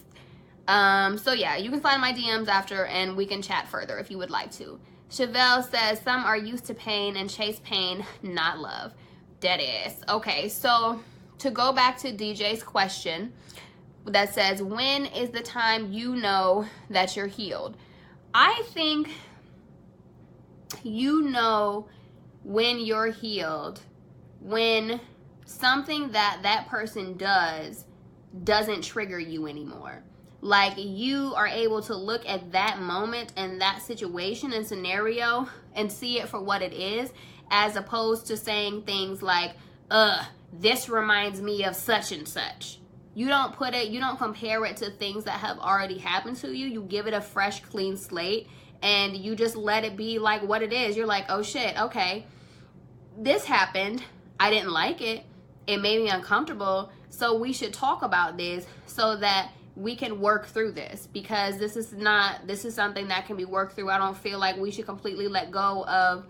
So yeah, you can slide in my DMs after and we can chat further if you would like to. Chevelle says, some are used to pain and chase pain, not love. Dead ass. Okay, so to go back to DJ's question that says, when is the time you know that you're healed? I think you know when you're healed when something that person doesn't trigger you anymore. Like, you are able to look at that moment and that situation and scenario and see it for what it is, as opposed to saying things like, this reminds me of such and such. You don't compare it to things that have already happened to you. You give it a fresh, clean slate and you just let it be like what it is. You're like, oh shit, okay, this happened. I didn't like it. It made me uncomfortable. So we should talk about this so that we can work through this, because this is something that can be worked through. I don't feel like we should completely let go of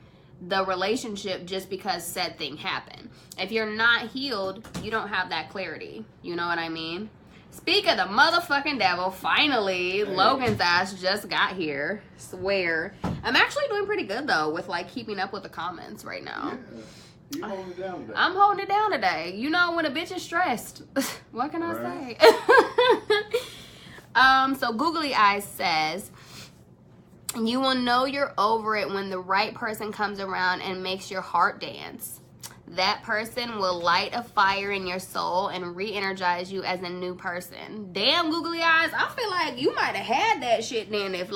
the relationship just because said thing happened. If you're not healed, you don't have that clarity. You know what I mean? Speak of the motherfucking devil, finally, hey. Logan's ass just got here. Swear. I'm actually doing pretty good, though, with, like, keeping up with the comments right now. Yeah. You holding it down today. I'm holding it down today. You know, when a bitch is stressed, what can I say? So Googly Eyes says, you will know you're over it when the right person comes around and makes your heart dance. That person will light a fire in your soul and re-energize you as a new person. Damn, Googly Eyes, I feel like you might have had that shit then. If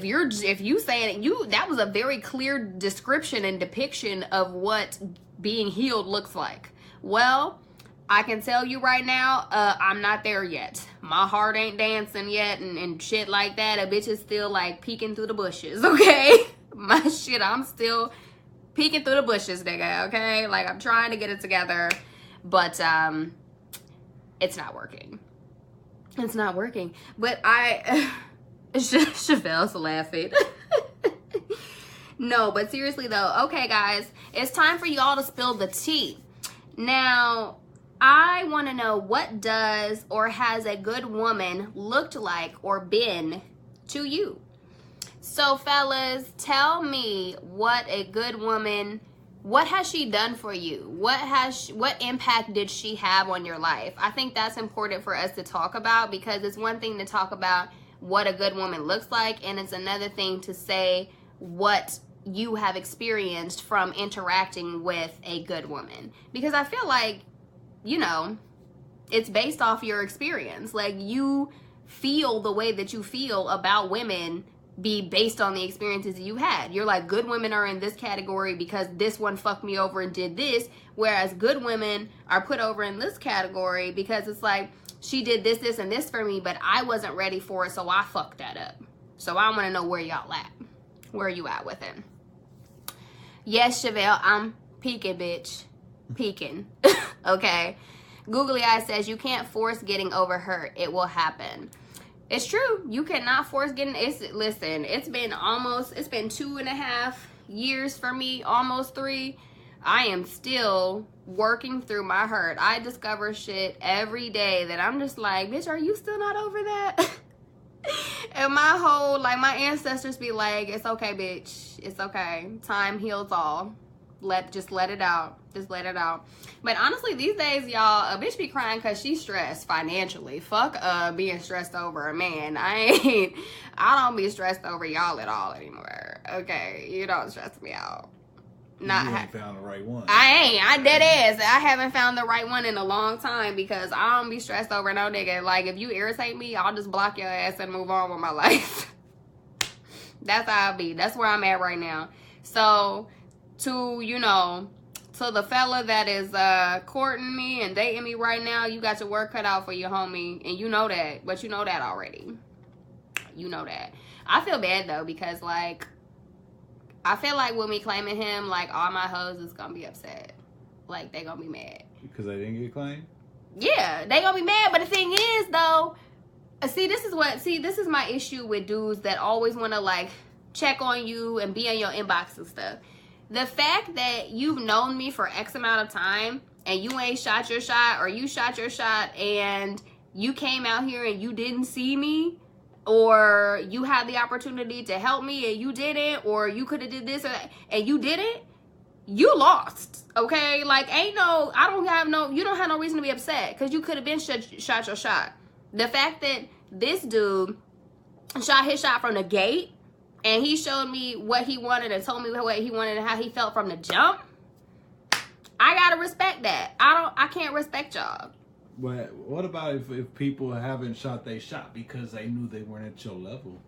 you saying it, that was a very clear description and depiction of what being healed looks like. Well, I can tell you right now, I'm not there yet. My heart ain't dancing yet and shit like that. A bitch is still, like, peeking through the bushes, okay? My shit, I'm still peeking through the bushes, nigga, okay? Like, I'm trying to get it together, but it's not working. It's not working. But Chevelle's laughing. No, but seriously though, okay guys, it's time for y'all to spill the tea. Now, I want to know, what does or has a good woman looked like or been to you? So fellas, tell me what a good woman, what has she done for you? What impact did she have on your life? I think that's important for us to talk about, because it's one thing to talk about what a good woman looks like, and it's another thing to say what you have experienced from interacting with a good woman. Because I feel like, you know, it's based off your experience. Like, you feel the way that you feel about women be based on the experiences you had. You're like, good women are in this category because this one fucked me over and did this, whereas good women are put over in this category because it's like, she did this, this, and this for me, but I wasn't ready for it, so I fucked that up. So I want to know where y'all at. Where are you at with it? Yes, Chevelle, I'm peeking, bitch. Peeking. Okay. Googly Eye says, you can't force getting over hurt. It will happen. It's true. You cannot force getting, listen, it's been 2.5 years for me, almost 3. I am still working through my hurt. I discover shit every day that I'm just like, bitch, are you still not over that? And my whole, like, my ancestors be like, it's okay, bitch. It's okay. Time heals all. Just let it out. Just let it out. But honestly, these days, y'all, a bitch be crying because she's stressed financially. Fuck being stressed over a man. I don't be stressed over y'all at all anymore. Okay? You don't stress me out. You ain't found the right one. I dead ass. I haven't found the right one in a long time because I don't be stressed over no nigga. Like, if you irritate me, I'll just block your ass and move on with my life. That's how I be. That's where I'm at right now. So, to the fella that is courting me and dating me right now, you got your work cut out for your homie, and you know that, but you know that already. You know that. I feel bad though because, like, I feel like with me claiming him, like, all my hoes is gonna be upset. Like, they gonna be mad. Because they didn't get claimed? Yeah, they gonna be mad. But the thing is, though, this is my issue with dudes that always want to, like, check on you and be in your inbox and stuff. The fact that you've known me for X amount of time and you ain't shot your shot, or you shot your shot and you came out here and you didn't see me, or you had the opportunity to help me and you didn't, or you could have did this and you didn't, you lost. Okay? Like, you don't have no reason to be upset because you could have been shot your shot. The fact that this dude shot his shot from the gate and he showed me what he wanted and told me what he wanted and how he felt from the jump, I gotta respect that. I can't respect y'all. But what about if people haven't shot they shot because they knew they weren't at your level?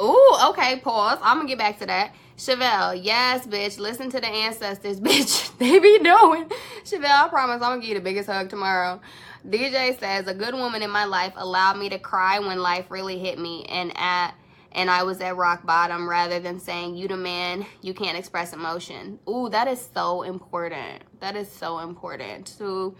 Ooh, okay, pause. I'm gonna get back to that. Chevelle, yes, bitch. Listen to the ancestors, bitch. They be doing. Chevelle, I promise I'm gonna give you the biggest hug tomorrow. DJ says, a good woman in my life allowed me to cry when life really hit me and I was at rock bottom, rather than saying, you the man, you can't express emotion. Ooh, that is so important. That is so important to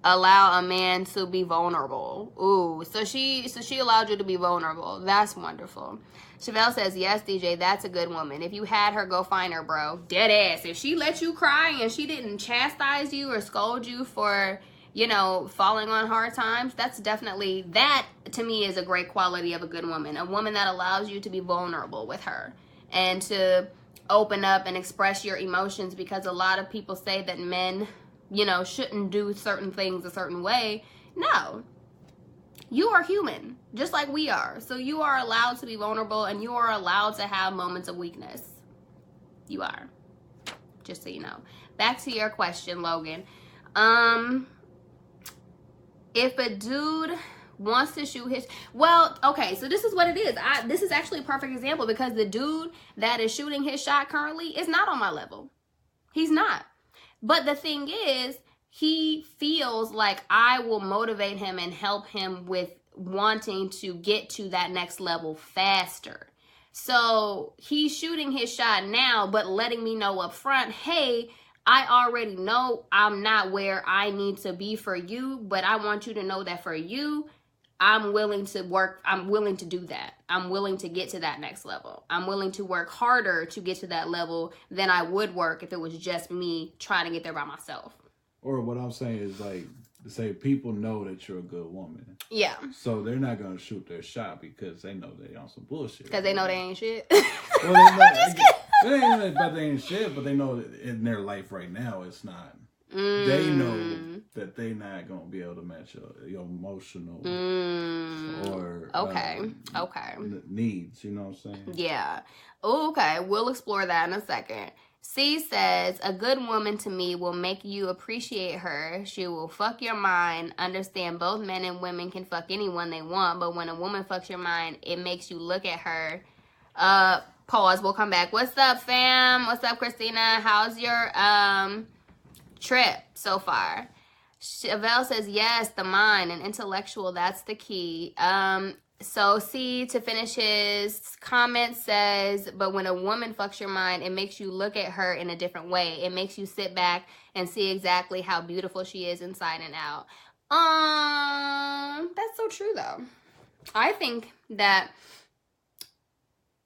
allow a man to be vulnerable. Ooh, so she allowed you to be vulnerable. That's wonderful. Chevelle says, yes, DJ, that's a good woman. If you had her, go find her, bro. Dead ass. If she let you cry and she didn't chastise you or scold you for, falling on hard times, that to me is a great quality of a good woman. A woman that allows you to be vulnerable with her and to open up and express your emotions, because a lot of people say that men, shouldn't do certain things a certain way. No. You are human, just like we are. So you are allowed to be vulnerable and you are allowed to have moments of weakness. You are. Just so you know. Back to your question, Logan. If a dude wants to shoot his... Well, okay, so this is what it is. This is actually a perfect example because the dude that is shooting his shot currently is not on my level. He's not. But the thing is, he feels like I will motivate him and help him with wanting to get to that next level faster. So he's shooting his shot now, but letting me know up front, hey, I already know I'm not where I need to be for you, but I want you to know that for you, I'm willing to work. I'm willing to do that. I'm willing to get to that next level. I'm willing to work harder to get to that level than I would work if it was just me trying to get there by myself. Or what I'm saying is, like, to say people know that you're a good woman. Yeah. So they're not going to shoot their shot because they know they're on some bullshit. Because they know they ain't shit. Well, I'm just kidding. It ain't about they ain't shit, but they know that in their life right now it's not. They know that they not gonna be able to match your emotional or okay needs. You know what I'm saying? Yeah. Okay, we'll explore that in a second. C says, a good woman to me will make you appreciate her. She will fuck your mind. Understand both men and women can fuck anyone they want, but when a woman fucks your mind, it makes you look at her. Pause. We'll come back. What's up, fam? What's up, Christina? How's your trip so far? Chevelle says, yes, the mind and intellectual, that's the key. So C, to finish his comment, says, but when a woman fucks your mind, it makes you look at her in a different way. It makes you sit back and see exactly how beautiful she is inside and out. That's so true, though. I think that,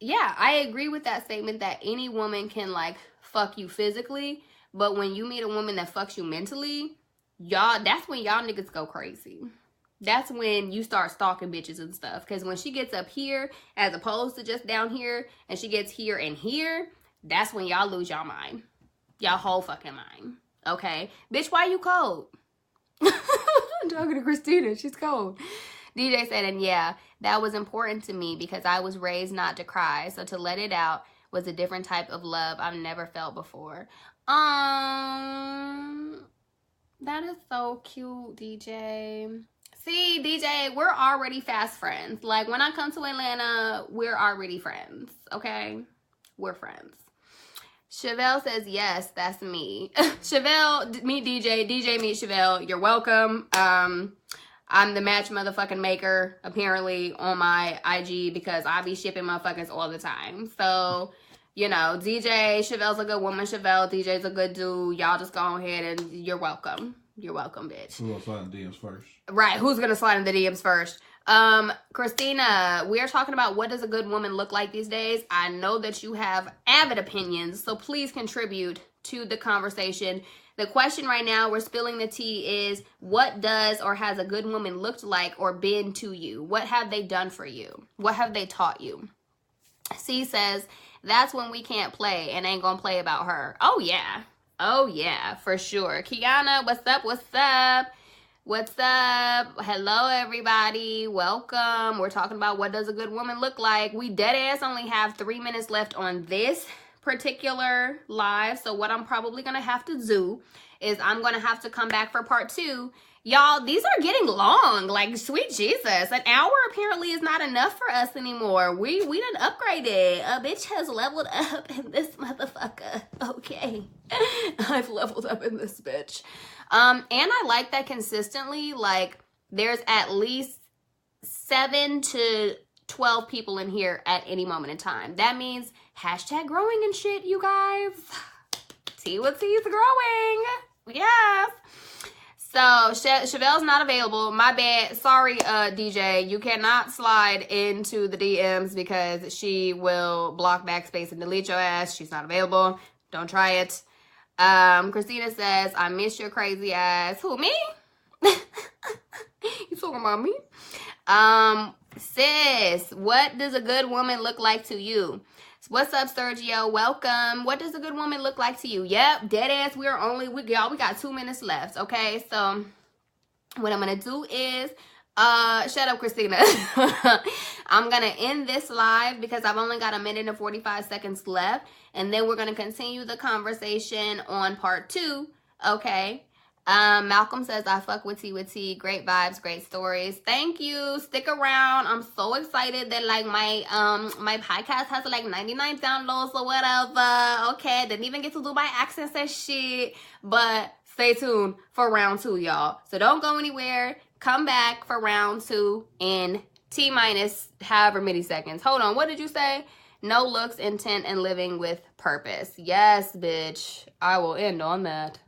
yeah, I agree with that statement that any woman can, like, fuck you physically, but when you meet a woman that fucks you mentally, y'all, that's when y'all niggas go crazy. That's when you start stalking bitches and stuff. Because when she gets up here, as opposed to just down here, and she gets here and here, that's when y'all lose y'all mind. Y'all whole fucking mind. Okay? Bitch, why you cold? I'm talking to Christina. She's cold. DJ said, and yeah, that was important to me because I was raised not to cry. So to let it out was a different type of love I've never felt before. That is so cute, DJ. See, DJ, we're already fast friends. Like, when I come to Atlanta, we're already friends, okay? We're friends. Chevelle says, yes, that's me. Chevelle, meet DJ. DJ, meet Chevelle. You're welcome. I'm the match motherfucking maker, apparently, on my IG because I be shipping motherfuckers all the time. So, you know, DJ, Chevelle's a good woman. Chevelle, DJ's a good dude. Y'all just go ahead and you're welcome. You're welcome, bitch. Who's gonna slide in the DMs first? Right, who's gonna slide in the DMs first? Christina, we are talking about what does a good woman look like these days. I know that you have avid opinions, so please contribute to the conversation. The question right now, we're spilling the tea, is what does or has a good woman looked like or been to you? What have they done for you? What have they taught you? C says, that's when we can't play and ain't gonna play about her. Oh, yeah. Oh, yeah, for sure. Kiana, what's up? What's up? What's up? Hello, everybody. Welcome. We're talking about what does a good woman look like. We dead ass only have 3 minutes left on this particular live. So what I'm probably going to have to do is I'm going to have to come back for part 2. Y'all, these are getting long. Like, sweet Jesus. An hour apparently is not enough for us anymore. We done upgraded. A bitch has leveled up in this motherfucker. Okay. I've leveled up in this bitch. And I like that consistently, like, there's at least 7 to 12 people in here at any moment in time. That means hashtag growing and shit, you guys. Tea with T's growing. Yes. So, Chevelle's not available. My bad. Sorry, DJ. You cannot slide into the DMs because she will block backspace and delete your ass. She's not available. Don't try it. Christina says, I miss your crazy ass. Who, me? You talking about me? Sis, what does a good woman look like to you? What's up, Sergio? Welcome. What does a good woman look like to you? Yep, dead ass. We got 2 minutes left. Okay, so what I'm gonna do is shut up, Christina. I'm gonna end this live because I've only got 1 minute and 45 seconds left, and then we're gonna continue the conversation on part 2. Okay. Malcolm says, I fuck with T. Great vibes, great stories. Thank you. Stick around. I'm so excited that like my podcast has like 99 downloads or whatever. Okay, didn't even get to do my accents and shit. But stay tuned for round 2, y'all. So don't go anywhere. Come back for round 2 in T minus however many seconds. Hold on, what did you say? No looks, intent, and living with purpose. Yes, bitch. I will end on that.